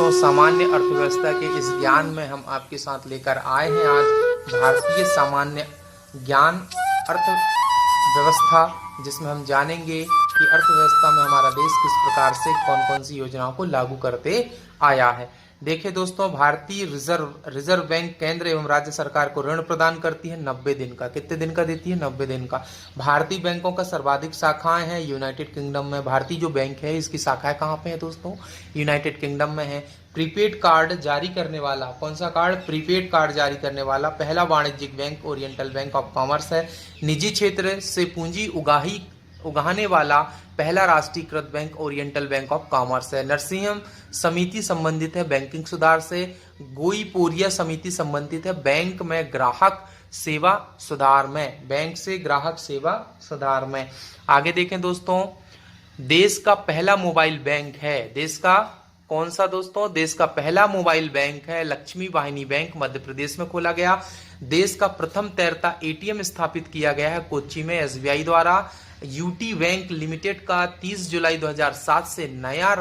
दोस्तों, सामान्य अर्थव्यवस्था के इस ज्ञान में हम आपके साथ लेकर आए हैं आज भारतीय सामान्य ज्ञान अर्थव्यवस्था, जिसमें हम जानेंगे कि अर्थव्यवस्था में हमारा देश किस प्रकार से कौन कौन सी योजनाओं को लागू करते आया है। देखिए दोस्तों, भारतीय रिजर्व बैंक केंद्र एवं राज्य सरकार को ऋण प्रदान करती है 90 दिन का। कितने दिन का देती है? 90 दिन का। भारतीय बैंकों का सर्वाधिक शाखाएं हैं यूनाइटेड किंगडम में। भारतीय जो बैंक है इसकी शाखाएं कहाँ पे है दोस्तों? यूनाइटेड किंगडम में है। प्रीपेड कार्ड जारी करने वाला कौन सा कार्ड? प्रीपेड कार्ड जारी करने वाला पहला वाणिज्यिक bank oriental bank of commerce है। निजी क्षेत्र से पूंजी उगाहने वाला पहला राष्ट्रीयकृत bank oriental bank of commerce है। नरसिंहम समिति संबंधित है बैंकिंग सुधार से। गोईपोरिया समिति संबंधित है बैंक में ग्राहक सेवा सुधार में। बैंक से ग्राहक सेवा सुधार में। आगे देखें दोस्तों, देश का पहला मोबाइल बैंक है। देश का कौन सा दोस्तों? देश का पहला मोबाइल बैंक है लक्ष्मी वाहिनी बैंक, मध्य प्रदेश में खोला गया। देश का प्रथम तैरता एटीएम स्थापित किया गया है कोच्चि में एसबीआई द्वारा। यूटी बैंक लिमिटेड का 30 जुलाई 2007 से नया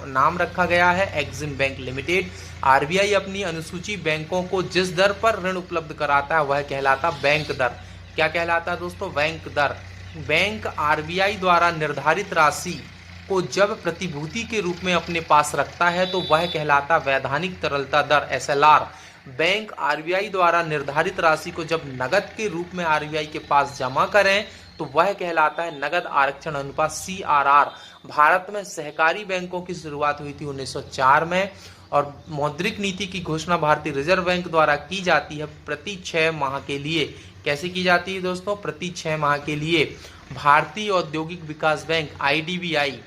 नाम रखा गया है एक्सिम बैंक लिमिटेड। आरबीआई अपनी अनुसूची बैंकों को जिस दर पर ऋण उपलब्ध कराता है वह कहलाता बैंक दर। क्या कहलाता है दोस्तों? बैंक दर। बैंक आरबीआई द्वारा निर्धारित राशि को जब प्रतिभूति के रूप में अपने पास रखता है तो वह कहलाता वैधानिक तरलता दर एसएलआर। बैंक आरबीआई द्वारा निर्धारित राशि को जब नगद के रूप में आरबीआई के पास जमा करें तो वह कहलाता है नगद आरक्षण अनुपात सीआरआर। भारत में सहकारी बैंकों की शुरुआत हुई थी 1904 में और मौद्रिक नीति की घोषणा भारतीय रिजर्व बैंक द्वारा की जाती है प्रति 6 माह के लिए। कैसे की जाती है दोस्तों? प्रति 6 माह के लिए। भारतीय औद्योगिक विकास बैंक आईडीबीआई,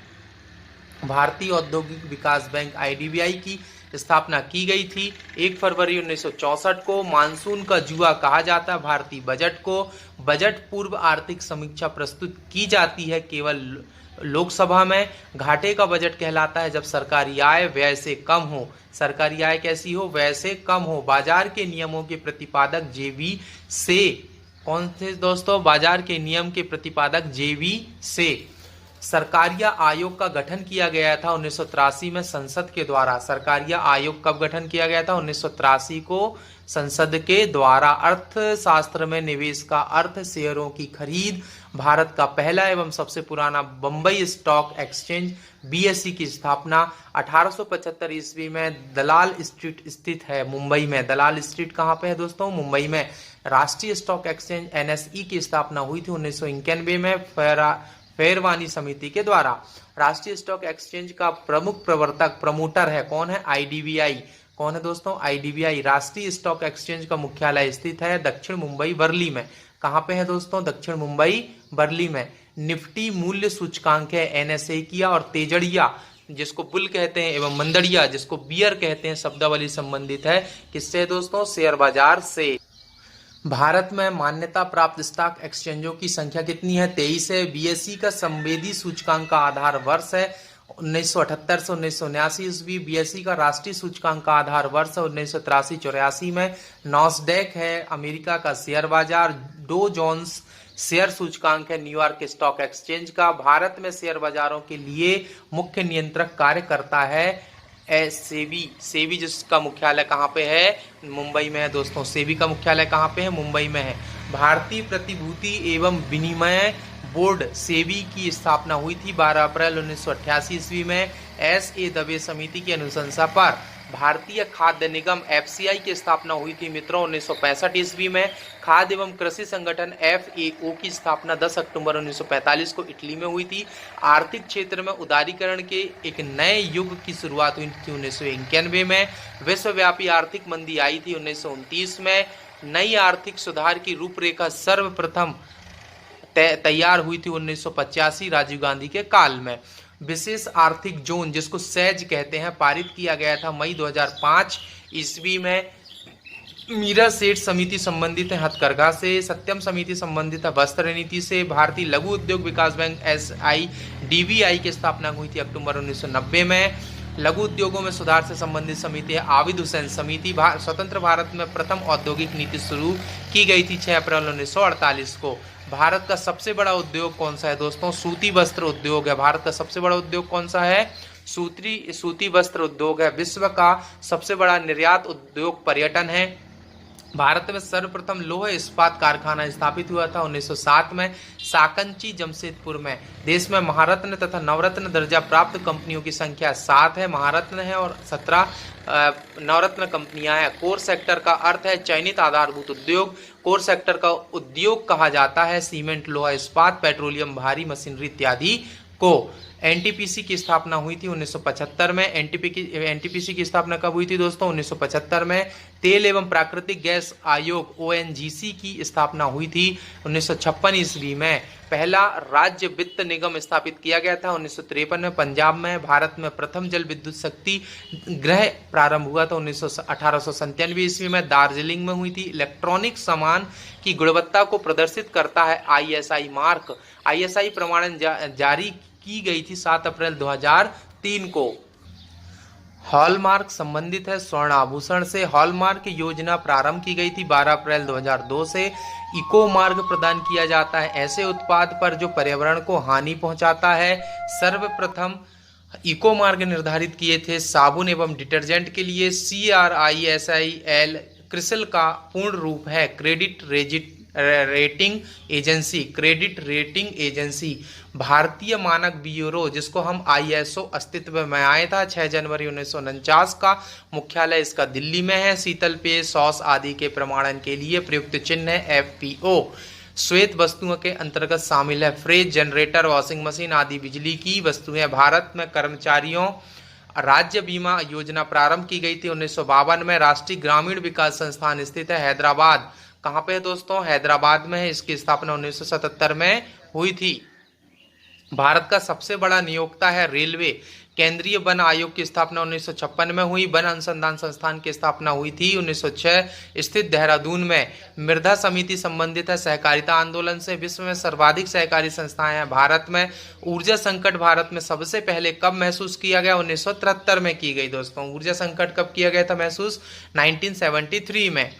भारतीय औद्योगिक विकास बैंक आईडीबीआई की स्थापना की गई थी 1 फरवरी 1964 को। मानसून का जुआ कहा जाता है भारतीय बजट को। बजट पूर्व आर्थिक समीक्षा प्रस्तुत की जाती है केवल लोकसभा में। घाटे का बजट कहलाता है जब सरकारी आय व्यय से कम हो। सरकारी आय कैसी हो? व्यय से कम हो। बाजार के नियमों के प्रतिपादक जेवी से कौन थे दोस्तों? बाजार के नियम के प्रतिपादक जेवी से। सरकारिया आयोग का गठन किया गया था 1983 में संसद के द्वारा। सरकारिया आयोग कब गठन किया गया था? 1983 को संसद के द्वारा। अर्थशास्त्र में निवेश का अर्थ शेयरों की खरीद। भारत का पहला एवं सबसे पुराना बंबई स्टॉक एक्सचेंज बीएसई की स्थापना 1875 ईस्वी में दलाल स्ट्रीट स्थित है मुंबई में। दलाल स्ट्रीट कहाँ पे है दोस्तों? मुंबई में। राष्ट्रीय स्टॉक एक्सचेंज एनएसई की स्थापना हुई थी 1991 में फेरवानी समिति के द्वारा। राष्ट्रीय स्टॉक एक्सचेंज का प्रमुख प्रमोटर है कौन है? आईडीबीआई। कौन है दोस्तों? आईडीबीआई। राष्ट्रीय स्टॉक एक्सचेंज का मुख्यालय स्थित है दक्षिण मुंबई वर्ली में। कहाँ पे है दोस्तों? दक्षिण मुंबई वर्ली में। निफ्टी मूल्य सूचकांक है एनएसए किया और तेजड़िया जिसको बुल कहते हैं एवं मंदड़िया जिसको बियर कहते हैं शब्दावली संबंधित है किससे दोस्तों? शेयर बाजार से। भारत में मान्यता प्राप्त स्टॉक एक्सचेंजों की संख्या कितनी है? 23 है। बीएसई का संवेदी सूचकांक का आधार वर्ष है 1978 से 1979 ईस्वी। बीएसई का राष्ट्रीय सूचकांक का आधार वर्ष है 1983-84 में। नॉस्डैक है अमेरिका का शेयर बाजार। डो जोन्स शेयर सूचकांक है न्यूयॉर्क स्टॉक एक्सचेंज का। भारत में शेयर बाजारों के लिए मुख्य नियंत्रक कार्य करता है सेबी। सेबी जिसका मुख्यालय कहाँ पे है? मुंबई में है दोस्तों। सेबी का मुख्यालय कहाँ पे है? मुंबई में है। भारतीय प्रतिभूति एवं विनिमय बोर्ड सेबी की स्थापना हुई थी 12 अप्रैल 1988 ईस्वी में एस.ए. दवे समिति की अनुशंसा पर। भारतीय खाद्य निगम एफसीआई की स्थापना हुई थी मित्रों 1965 ईस्वी में। खाद्य एवं कृषि संगठन एफएओ की स्थापना 10 अक्टूबर 1945 को इटली में हुई थी। आर्थिक क्षेत्र में उदारीकरण के एक नए युग की शुरुआत हुई थी 1991 में। विश्वव्यापी आर्थिक मंदी आई थी 1929 में। नई आर्थिक सुधार की रूपरेखा सर्वप्रथम तैयार हुई थी 1985 राजीव गांधी के काल में। विशेष आर्थिक जोन जिसको सेज कहते हैं पारित किया गया था मई 2005 ईस्वी में। मीरा सेठ समिति संबंधित है हथकरघा से। सत्यम समिति संबंधित है वस्त्र नीति से। भारतीय लघु उद्योग विकास बैंक एसआईडीबीआई की स्थापना हुई थी अक्टूबर 1990 में। लघु उद्योगों में सुधार से संबंधित समिति है आबिद हुसैन समिति। स्वतंत्र भारत में प्रथम औद्योगिक नीति शुरू की गई थी 6 अप्रैल 1948 को। भारत का सबसे बड़ा उद्योग कौन सा है दोस्तों? सूती वस्त्र उद्योग है। भारत का सबसे बड़ा उद्योग कौन सा है? सूती वस्त्र उद्योग है। विश्व का सबसे बड़ा निर्यात उद्योग पर्यटन है। भारत में सर्वप्रथम लौह इस्पात कारखाना स्थापित हुआ था 1907 में साकंची जमशेदपुर में। देश में महारत्न तथा नवरत्न दर्जा प्राप्त कंपनियों की संख्या 7 है, महारत्न है, और 17 नवरत्न कंपनियां हैं। कोर सेक्टर का अर्थ है चयनित आधारभूत उद्योग। कोर सेक्टर का उद्योग कहा जाता है सीमेंट, लोहा इस्पात, पेट्रोलियम, भारी मशीनरी इत्यादि को। एनटीपीसी की स्थापना हुई थी 1975 में। एनटीपीसी की स्थापना कब हुई थी दोस्तों? 1975 में। तेल एवं प्राकृतिक गैस आयोग ओएनजीसी की स्थापना हुई थी 1956 ईस्वी में। पहला राज्य वित्त निगम स्थापित किया गया था 1953 में पंजाब में। भारत में प्रथम जल विद्युत शक्ति गृह प्रारंभ हुआ था 1897 ईस्वी में, दार्जिलिंग में हुई थी। इलेक्ट्रॉनिक सामान की गुणवत्ता को प्रदर्शित करता है आईएसआई मार्क। आईएसआई प्रमाणन जारी की गई थी 7 अप्रैल 2003 को। हॉलमार्क संबंधित है स्वर्ण आभूषण से। हॉलमार्क योजना प्रारंभ की गई थी 12 अप्रैल 2002 से। इको मार्क प्रदान किया जाता है ऐसे उत्पाद पर जो पर्यावरण को हानि पहुंचाता है। सर्वप्रथम इको मार्क निर्धारित किए थे साबुन एवं डिटर्जेंट के लिए। CRISIL क्रिसिल का पूर्ण रूप है credit rating agency. Credit rating agency भारतीय मानक ब्यूरो, जिसको हम ISO अस्तित्व में आया था 6 जनवरी 1949 का। मुख्यालय इसका दिल्ली में है। शीतल पेय, सॉस आदि के प्रमाणन के लिए प्रयुक्त चिन्ह है FPO। श्वेत वस्तुओं के अंतर्गत शामिल है फ्रिज, जनरेटर, वॉशिंग मशीन आदि बिजली की वस्तुएं। भारत में कर्मचारियों राज्य बीमा योजना प्रारंभ की गई थी 1952 में। राष्ट्रीय ग्रामीण विकास संस्थान स्थित है हैदराबाद। कहाँ पे है दोस्तों? हैदराबाद में है। इसकी स्थापना 1977 में हुई थी। भारत का सबसे बड़ा नियोक्ता है रेलवे। केंद्रीय वन आयोग की स्थापना 1956 में हुई। वन अनुसंधान संस्थान की स्थापना हुई थी 1906 स्थित देहरादून में। मृदा समिति संबंधित है सहकारिता आंदोलन से। विश्व में सर्वाधिक सहकारी संस्थाएं हैं भारत में। ऊर्जा संकट भारत में सबसे पहले कब महसूस किया गया? 1973 में की गई दोस्तों। ऊर्जा संकट कब किया गया था महसूस? 1973 में।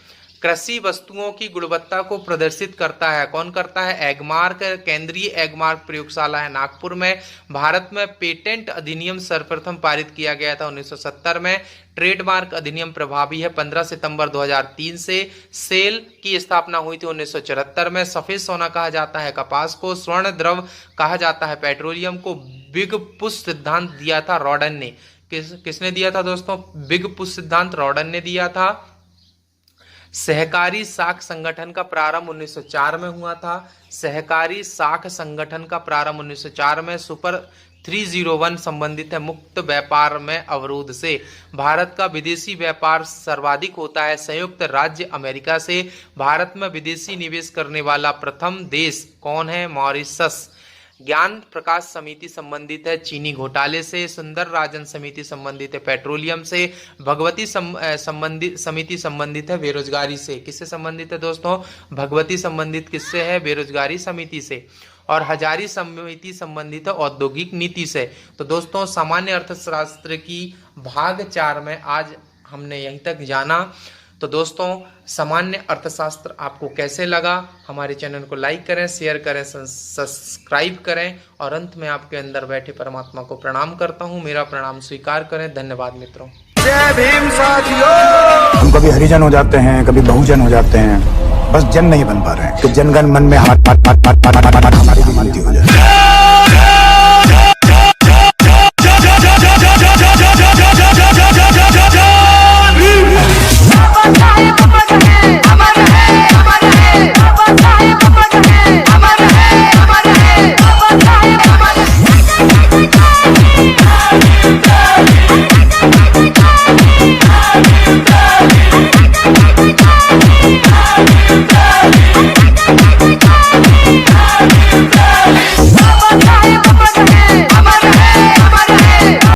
कृषि वस्तुओं की गुणवत्ता को प्रदर्शित करता है। कौन करता है? एगमार्क। केंद्रीय एगमार्क प्रयोगशाला है नागपुर में। भारत में पेटेंट अधिनियम सर्वप्रथम पारित किया गया था 1970 में। ट्रेडमार्क अधिनियम प्रभावी है 15 सितंबर 2003 से। सेल की स्थापना हुई थी 1974 में। सफेद सोना कहा जाता है कपास को। स्वर्ण द्रव कहा जाता है पेट्रोलियम को। बिग पुश सिद्धांत दिया था रॉडन ने। किसने दिया था दोस्तों? बिग पुश सिद्धांत रॉडन ने दिया था। सहकारी साख संगठन का प्रारंभ 1904 में हुआ था। सहकारी साख संगठन का प्रारंभ 1904 में। सुपर 301 संबंधित है मुक्त व्यापार में अवरोध से। भारत का विदेशी व्यापार सर्वाधिक होता है संयुक्त राज्य अमेरिका से। भारत में विदेशी निवेश करने वाला प्रथम देश कौन है? मॉरिशस। ज्ञान प्रकाश समिति संबंधित है चीनी घोटाले से। सुंदर राजन समिति संबंधित है पेट्रोलियम से। भगवती समिति संबंधित है बेरोजगारी से। किससे संबंधित है दोस्तों? भगवती संबंधित किससे है? बेरोजगारी समिति से। और हजारी समिति संबंधित है औद्योगिक नीति से। तो दोस्तों सामान्य अर्थशास्त्र की भाग 4 में आज हमने यहीं तक जाना। तो दोस्तों सामान्य अर्थशास्त्र आपको कैसे लगा? हमारे चैनल को लाइक करें, शेयर करें, सब्सक्राइब करें और अंत में आपके अंदर बैठे परमात्मा को प्रणाम करता हूं। मेरा प्रणाम स्वीकार करें। धन्यवाद मित्रों। जय भीम साथियों। हम कभी हरिजन हो जाते हैं, कभी बहुजन हो जाते हैं, बस जन नहीं बन पा रहे हैं। तो जनगण मन में हमारी भी मानती हो